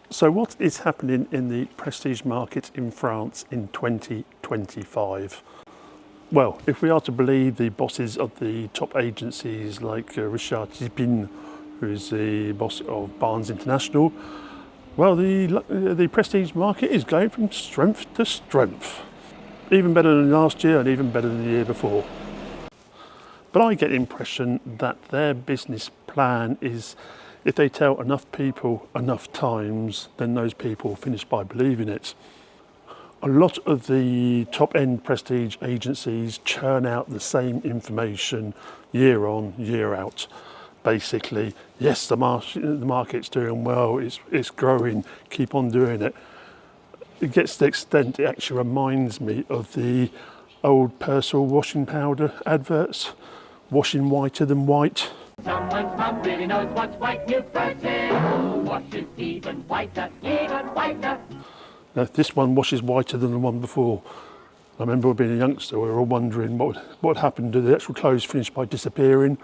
So what is happening in the prestige market in France in 2025? Well, if we are to believe the bosses of the top agencies like Richard Zipin, who's the boss of Barnes International, well, the prestige market is going from strength to strength. Even better than last year and even better than the year before. But I get the impression that their business plan is, if they tell enough people enough times, then those people finish by believing it. A lot of the top-end prestige agencies churn out the same information year on, year out. Basically, yes, the market's doing well, it's growing, keep on doing it. It gets to the extent it actually reminds me of the old Persil washing powder adverts, washing whiter than white. Someone's mum really knows what's white, new Persil washes even whiter, even whiter. Now, this one washes whiter than the one before. I remember being a youngster, we were all wondering what happened. Did the actual clothes finish by disappearing?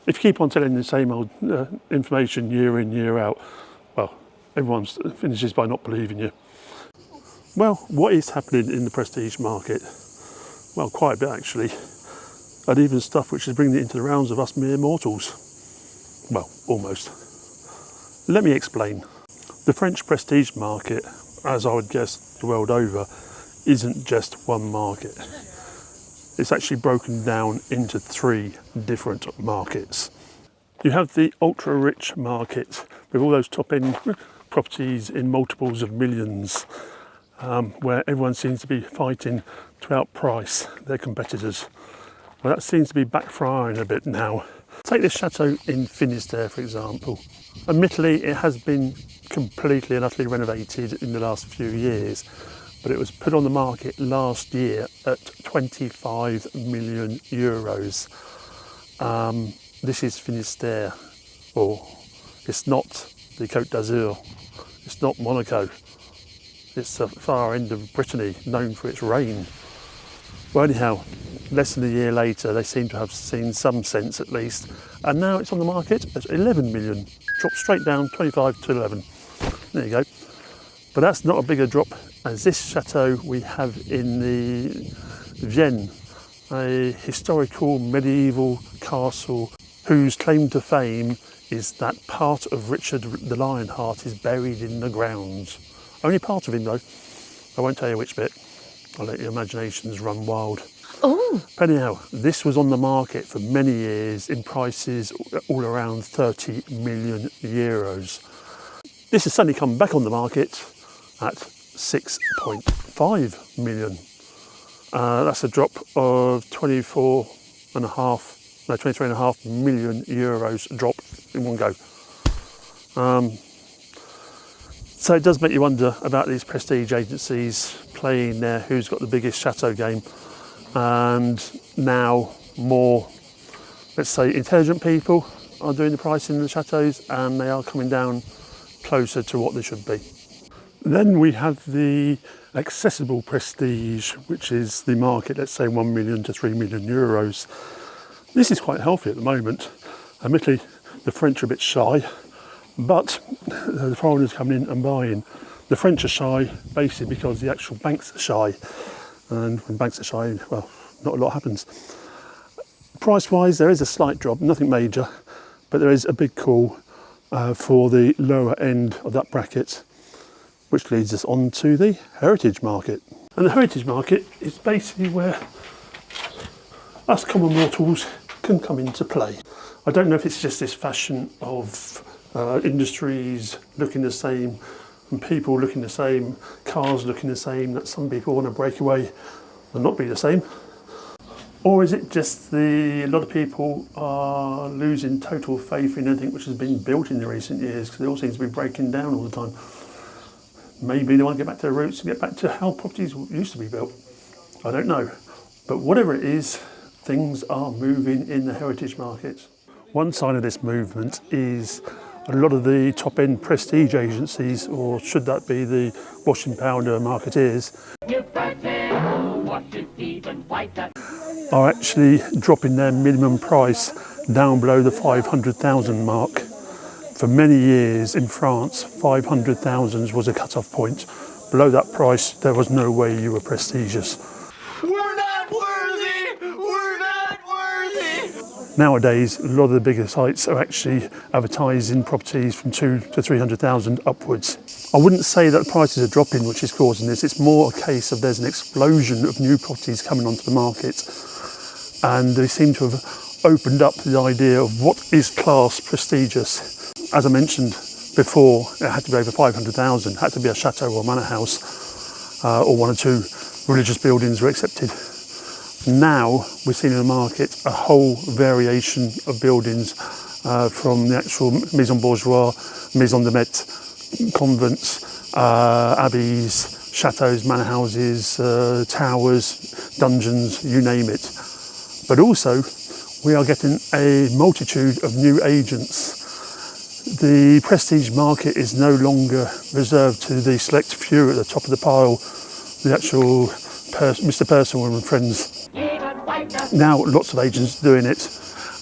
If you keep on telling the same old information year in, year out, well, everyone finishes by not believing you. Well, what is happening in the prestige market? Well, quite a bit actually. And even stuff which is bringing it into the rounds of us mere mortals. Well, almost. Let me explain. The French prestige market, as I would guess the world over, isn't just one market. It's actually broken down into 3 different markets. You have the ultra-rich market with all those top-end properties in multiples of millions, where everyone seems to be fighting to outprice their competitors. Well, that seems to be backfiring a bit now. Take this chateau in Finistère, for example. Admittedly, it has been completely and utterly renovated in the last few years, but it was put on the market last year at 25 million euros. This is Finistère, or it's not the Côte d'Azur, it's not Monaco, it's the far end of Brittany, known for its rain. Well, anyhow, less than a year later, they seem to have seen some sense at least, and now it's on the market at 11 million, dropped straight down 25 to 11. There you go. But that's not a bigger drop as this chateau we have in the Vienne, a historical medieval castle whose claim to fame is that part of Richard the Lionheart is buried in the grounds. Only part of him though. I won't tell you which bit. I'll let your imaginations run wild. Oh. But anyhow, this was on the market for many years in prices all around 30 million euros. This has suddenly come back on the market at 6.5 million. That's a drop of 23.5 million euros drop in one go. So it does make you wonder about these prestige agencies playing their who's got the biggest chateau game, and now more, let's say, intelligent people are doing the pricing in the chateaus, and they are coming down closer to what they should be. Then we have the accessible prestige, which is the market, let's say 1 million to 3 million euros. This is quite healthy at the moment. Admittedly, the French are a bit shy, but the foreigners coming in and buying. The French are shy basically because the actual banks are shy, and when banks are shy, well, not a lot happens. Price-wise, there is a slight drop, nothing major, but there is a big call for the lower end of that bracket, which leads us on to the heritage market. And the heritage market is basically where us common mortals can come into play. I don't know if it's just this fashion of industries looking the same and people looking the same, cars looking the same, that some people want to break away and not be the same. Or is it just a lot of people are losing total faith in anything which has been built in the recent years, because it all seems to be breaking down all the time. Maybe they want to get back to their roots and get back to how properties used to be built. I don't know. But whatever it is, things are moving in the heritage markets. One side of this movement is a lot of the top-end prestige agencies, or should that be the washing powder marketeers, are actually dropping their minimum price down below the 500,000 mark For many years in France, 500,000 was a cut-off point. Below that price, there was no way you were prestigious. We're not worthy! We're not worthy! Nowadays, a lot of the bigger sites are actually advertising properties from 200 to 300,000 upwards. I wouldn't say that the prices are dropping, which is causing this. It's more a case of there's an explosion of new properties coming onto the market, and they seem to have opened up the idea of what is classed prestigious. As I mentioned before, it had to be over 500,000, had to be a chateau or manor house, or one or two religious buildings were accepted. Now we're seeing in the market a whole variation of buildings, from the actual maison bourgeois, maison de maître, convents, abbeys, chateaux, manor houses, towers, dungeons, you name it. But also we are getting a multitude of new agents. The prestige market is no longer reserved to the select few at the top of the pile, the actual Mr. Personal and friends. Now lots of agents are doing it,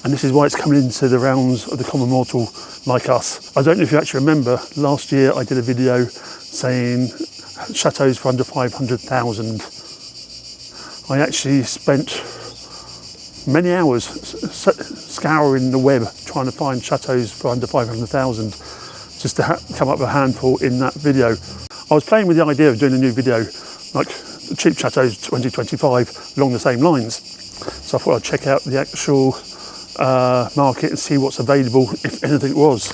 and this is why it's coming into the rounds of the common mortal like us. I don't know if you actually remember, last year I did a video saying chateaux for under 500,000. I actually spent many hours scouring the web trying to find chateaux for under 500,000 just to come up with a handful in that video. I was playing with the idea of doing a new video like cheap chateaux 2025 along the same lines, so I thought I'd check out the actual market and see what's available, if anything was.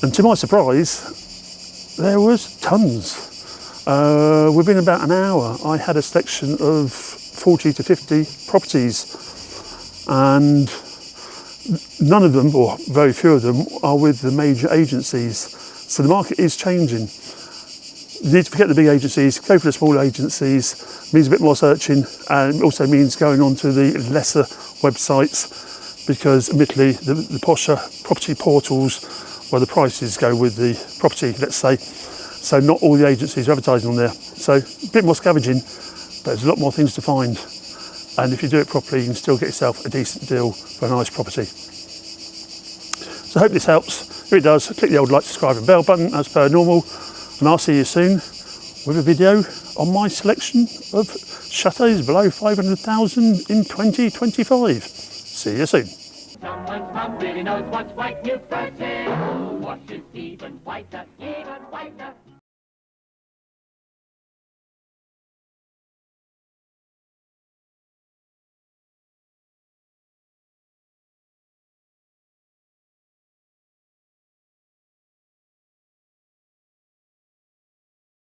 And to my surprise, there was tons. Within about an hour I had a selection of 40 to 50 properties, and none of them, or very few of them, are with the major agencies. So the market is changing. You need to forget the big agencies, go for the small agencies. It means a bit more searching, and it also means going on to the lesser websites, because admittedly the posher property portals, well, the prices go with the property, let's say. So not all the agencies are advertising on there. So a bit more scavenging, but there's a lot more things to find. And if you do it properly, you can still get yourself a decent deal for a nice property. So I hope this helps. If it does, click the old like, subscribe and bell button as per normal. And I'll see you soon with a video on my selection of chateaux below 500,000 in 2025. See you soon. Someone's mom really knows what's white new curtain. Wash it even whiter, even whiter.